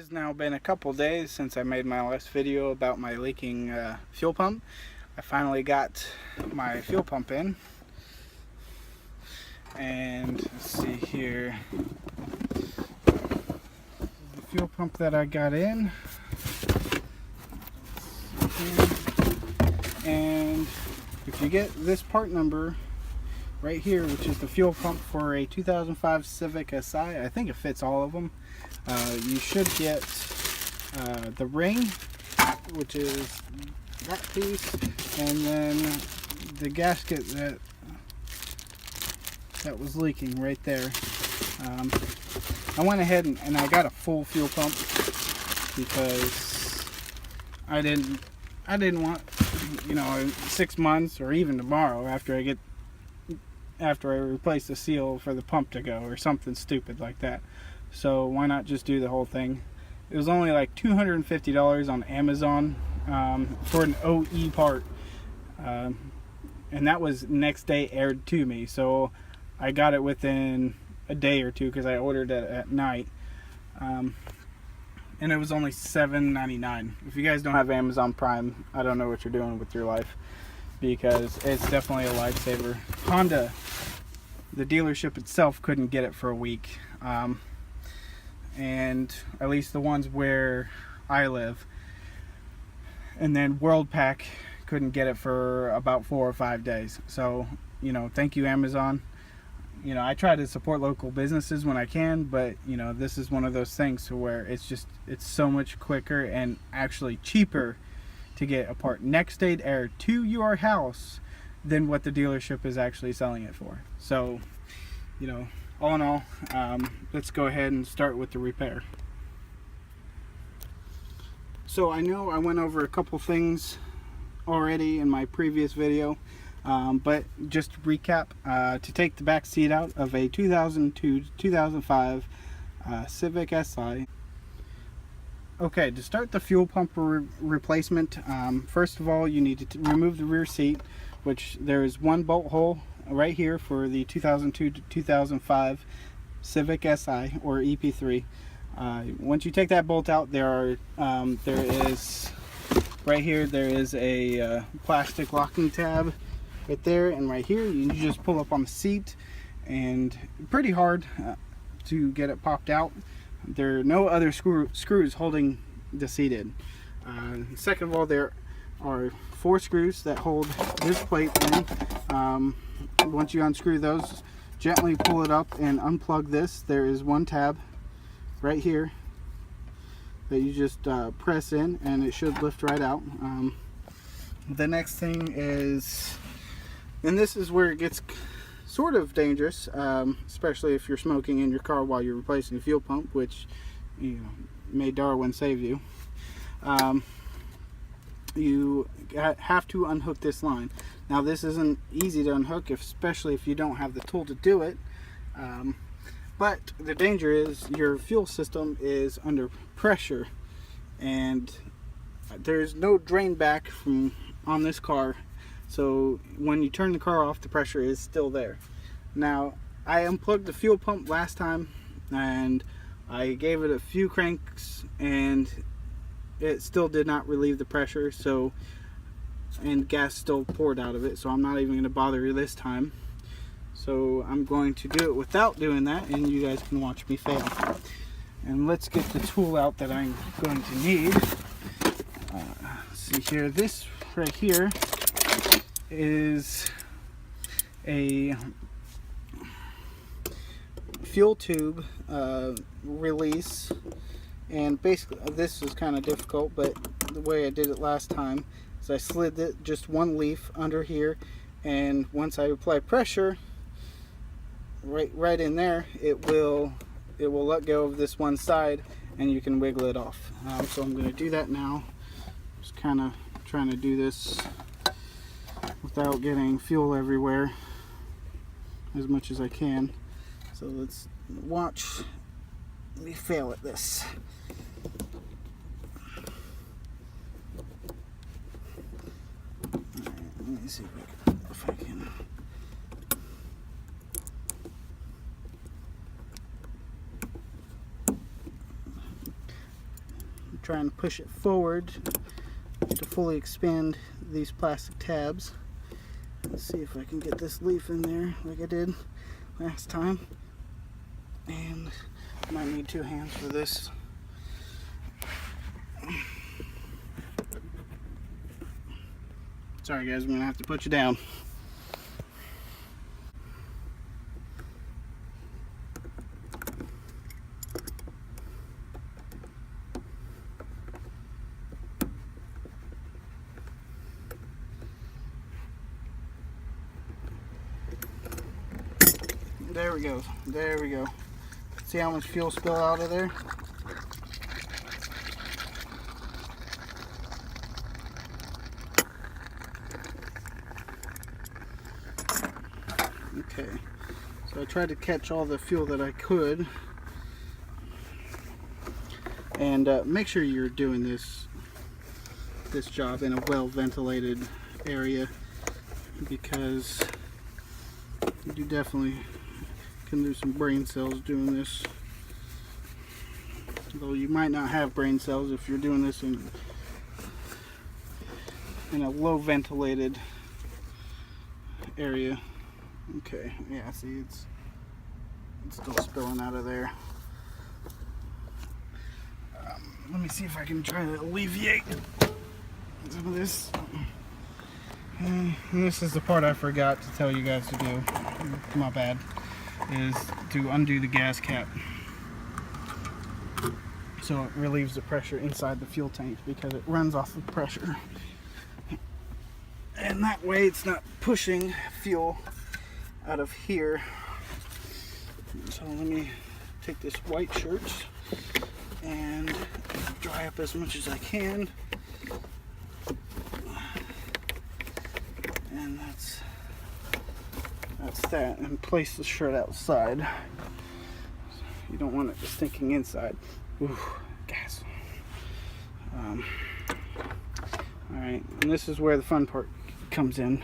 has now been a couple days since I made my last video about my leaking fuel pump. I finally got my fuel pump in, and let's see here, the fuel pump that I got in, and if you get this part number right here, which is the fuel pump for a 2005 Civic Si, I think it fits all of them. You should get the ring, which is that piece, and then the gasket that was leaking right there. I went ahead and I got a full fuel pump because I didn't want, 6 months or even tomorrow after I replace the seal for the pump to go or something stupid like that. So why not just do the whole thing? It was only like $250 on Amazon for an OE part, and that was next day aired to me, so I got it within a day or two because I ordered it at night, and it was only $7.99. If you guys don't have Amazon Prime, I don't know what you're doing with your life, because it's definitely a lifesaver. Honda, the dealership itself, couldn't get it for a week, and at least the ones where I live. And then WorldPack couldn't get it for about 4 or 5 days. So, thank you, Amazon. I try to support local businesses when I can, but this is one of those things to where it's so much quicker and actually cheaper to get a part next day air to your house than what the dealership is actually selling it for. So, all in all, let's go ahead and start with the repair. So I know I went over a couple things already in my previous video, but just to recap, to take the back seat out of a 2002-2005 Civic Si. Okay, to start the fuel pump replacement, first of all you need to remove the rear seat, which there is one bolt hole right here for the 2002-2005 Civic Si or EP3. Once you take that bolt out, there is right here, there is a plastic locking tab right there, and right here you just pull up on the seat, and pretty hard to get it popped out. There are no other screws holding the seat in. Second of all, there are 4 screws that hold this plate in. Once you unscrew those, gently pull it up and unplug this. There is one tab right here that you just press in, and it should lift right out. The next thing is, and this is where it gets sort of dangerous, especially if you're smoking in your car while you're replacing a fuel pump, which may Darwin save you. You have to unhook this line. Now this isn't easy to unhook, especially if you don't have the tool to do it. But the danger is your fuel system is under pressure, and there's no drain back on this car, so when you turn the car off, the pressure is still there. Now I unplugged the fuel pump last time, and I gave it a few cranks, and it still did not relieve the pressure, and gas still poured out of it, so I'm not even going to bother this time. So I'm going to do it without doing that, and you guys can watch me fail. And let's get the tool out that I'm going to need. Let's see here, this right here is a fuel tube release, and basically this is kind of difficult, but the way I did it last time is I slid it just one leaf under here, and once I apply pressure right in there, it will let go of this one side, and you can wiggle it off. So I'm going to do that now. Just kind of trying to do this without getting fuel everywhere as much as I can. So let's watch me fail at this. Alright, let me see if I can. trying to push it forward to fully expand these plastic tabs. Let's see if I can get this leaf in there like I did last time. And I might need 2 hands for this. Sorry guys, I'm gonna have to put you down. There we go. There we go. See how much fuel spill out of there? Okay. So I tried to catch all the fuel that I could. And make sure you're doing this job in a well ventilated area, because you definitely can lose some brain cells doing this. Though you might not have brain cells if you're doing this in a low ventilated area. Okay, yeah, see, it's still spilling out of there. Let me see if I can try to alleviate some of this. And this is the part I forgot to tell you guys to do. My bad. Is to undo the gas cap, so it relieves the pressure inside the fuel tank, because it runs off of pressure, and that way it's not pushing fuel out of here. So let me take this white shirt and dry up as much as I can, and that's that, and place the shirt outside. You don't want it stinking inside. Ooh, gas. Alright, and this is where the fun part comes in.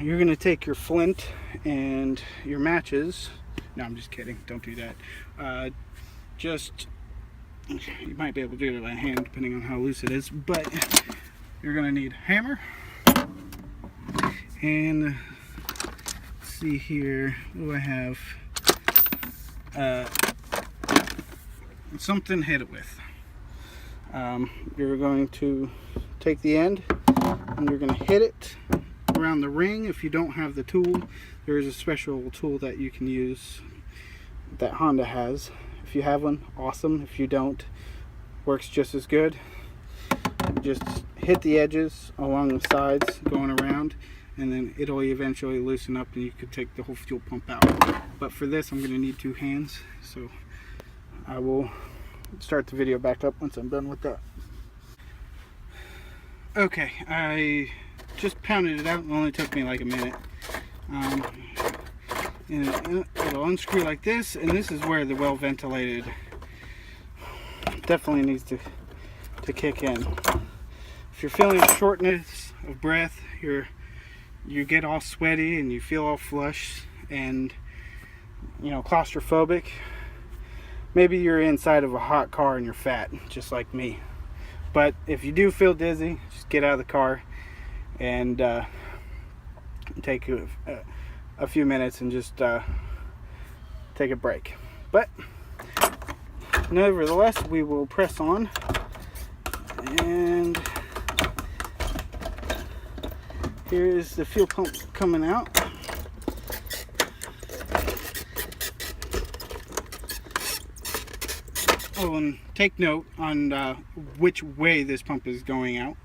You're going to take your flint and your matches. No, I'm just kidding. Don't do that. You might be able to do it by hand depending on how loose it is, but you're going to need a hammer and see here, what do I have? Something to hit it with. You're going to take the end and you're going to hit it around the ring. If you don't have the tool, there is a special tool that you can use that Honda has. If you have one, awesome. If you don't, works just as good. Just hit the edges along the sides going around, and then it'll eventually loosen up and you could take the whole fuel pump out. But for this, I'm going to need 2 hands, so I will start the video back up once I'm done with that. Okay, I just pounded it out. It only took me like a minute. And it'll unscrew like this, and this is where the well ventilated definitely needs to kick in. If you're feeling shortness of breath, you get all sweaty and you feel all flush and claustrophobic, maybe you're inside of a hot car and you're fat, just like me. But if you do feel dizzy, just get out of the car and take a few minutes and just take a break. But nevertheless, we will press on, and here's the fuel pump coming out. Oh, and take note on which way this pump is going out,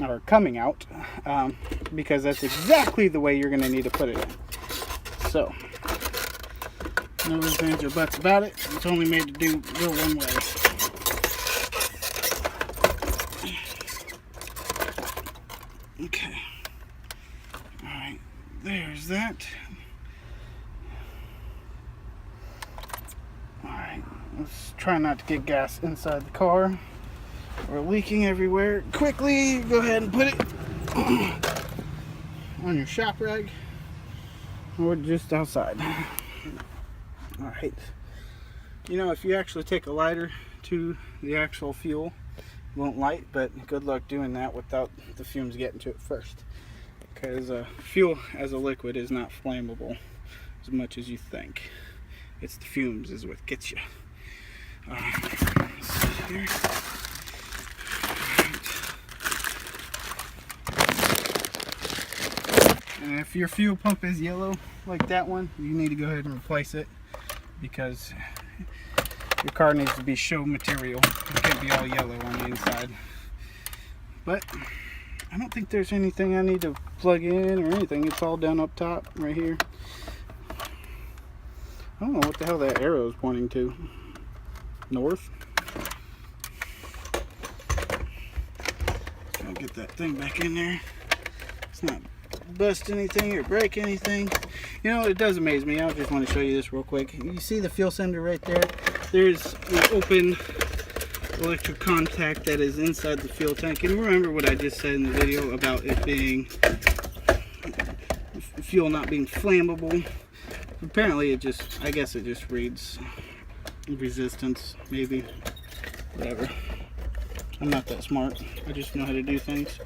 or coming out, because that's exactly the way you're going to need to put it in. So, no ifs, ands, or buts about it. It's only made to do real one way. Okay. Alright, there's that. Alright, let's try not to get gas inside the car. We're leaking everywhere. Quickly, go ahead and put it on your shop rag or just outside. Alright. If you actually take a lighter, to the actual fuel. Won't light, but good luck doing that without the fumes getting to it first, because fuel as a liquid is not flammable as much as you think. It's the fumes is what gets you. Let's see here. And if your fuel pump is yellow like that one, you need to go ahead and replace it, because your car needs to be show material. It can't be all yellow on the inside. But I don't think there's anything I need to plug in or anything. It's all down up top right here. I don't know what the hell that arrow is pointing to. North. Try to get that thing back in there. It's not bust anything or break anything. You know, it does amaze me. I just want to show you this real quick. You see the fuel sender right there? There's an open electric contact that is inside the fuel tank. And remember what I just said in the video about it being fuel not being flammable. Apparently it just, I guess it just reads resistance, maybe, whatever. I'm not that smart. I just know how to do things.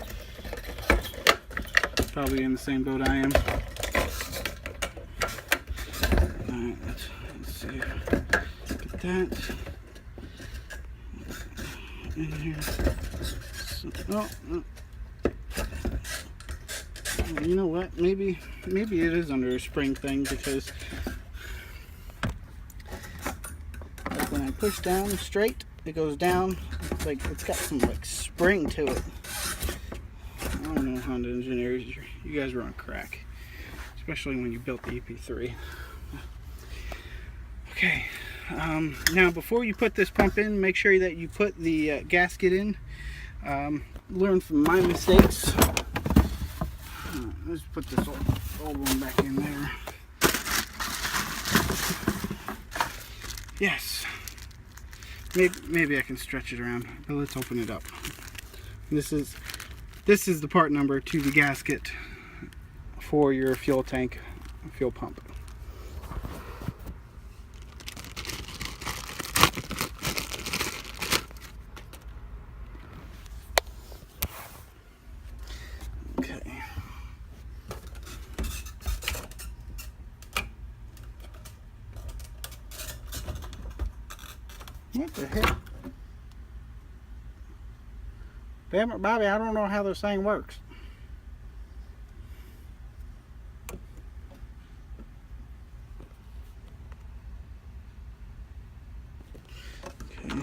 Probably in the same boat I am. Alright, let's see. Get that in here. So, you know what? Maybe it is under a spring thing, because like when I push down straight, it goes down. Like it's got some like spring to it. I don't know, Honda engineers, you guys were on crack, especially when you built the EP3. Okay, now before you put this pump in, make sure that you put the gasket in. Learn from my mistakes. Let's put this old one back in there. Yes. Maybe I can stretch it around, but let's open it up. This is the part number to the gasket for your fuel tank, fuel pump. Okay. What the heck? Damn it, Bobby, I don't know how this thing works. Okay.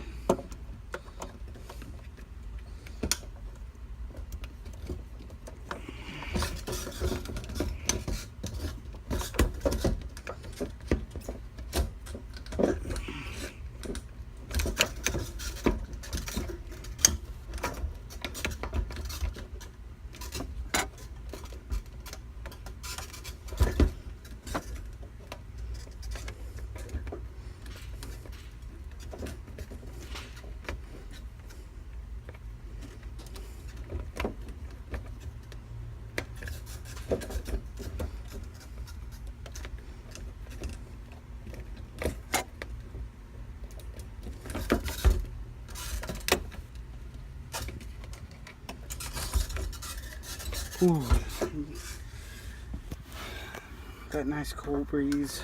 Ooh, that nice cold breeze.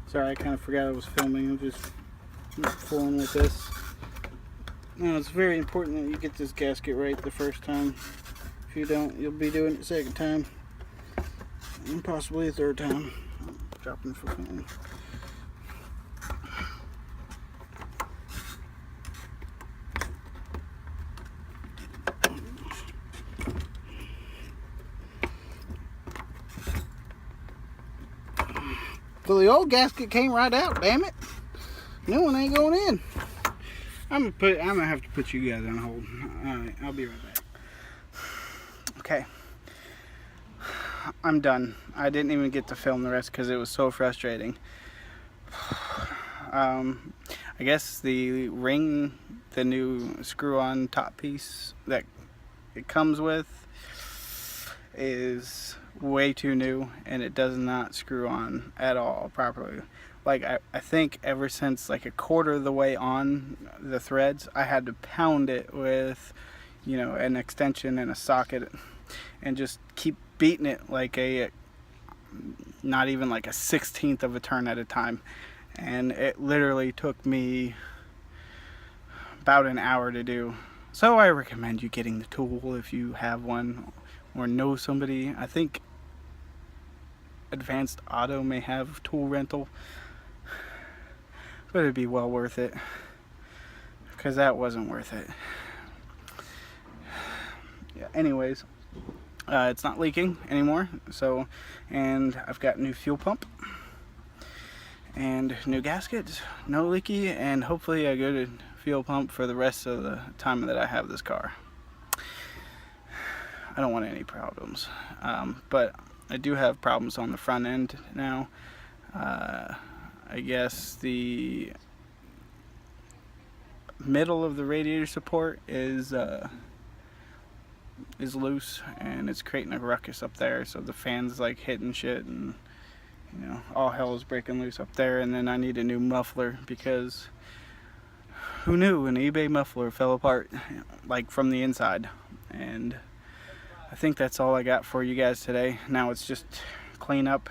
Sorry, I kind of forgot I was filming. I'm just fooling with this. Now, it's very important that you get this gasket right the first time. If you don't, you'll be doing it the second time, and possibly a third time. Dropping for filming. So the old gasket came right out, damn it. New one ain't going in. I'm gonna have to put you guys on hold. Alright, I'll be right back. Okay. I'm done. I didn't even get to film the rest because it was so frustrating. I guess the ring, the new screw-on top piece that it comes with, is way too new, and it does not screw on at all properly. Like I think ever since like a quarter of the way on the threads, I had to pound it with, you know, an extension and a socket, and just keep beating it like a, not even like a 1/16 of a turn at a time. And it literally took me about an hour to do. So I recommend you getting the tool if you have one or know somebody. I think Advanced Auto may have tool rental, but it'd be well worth it, because that wasn't worth it. Yeah, anyways, it's not leaking anymore, so, and I've got new fuel pump and new gaskets, no leaky, and hopefully a good fuel pump for the rest of the time that I have this car. I don't want any problems, but I do have problems on the front end now. I guess the middle of the radiator support is loose, and it's creating a ruckus up there, so the fan's like hitting shit, and you know, all hell is breaking loose up there. And then I need a new muffler, because who knew an eBay muffler fell apart like from the inside. And I think that's all I got for you guys today. Now it's just clean up,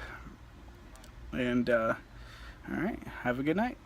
and alright, have a good night.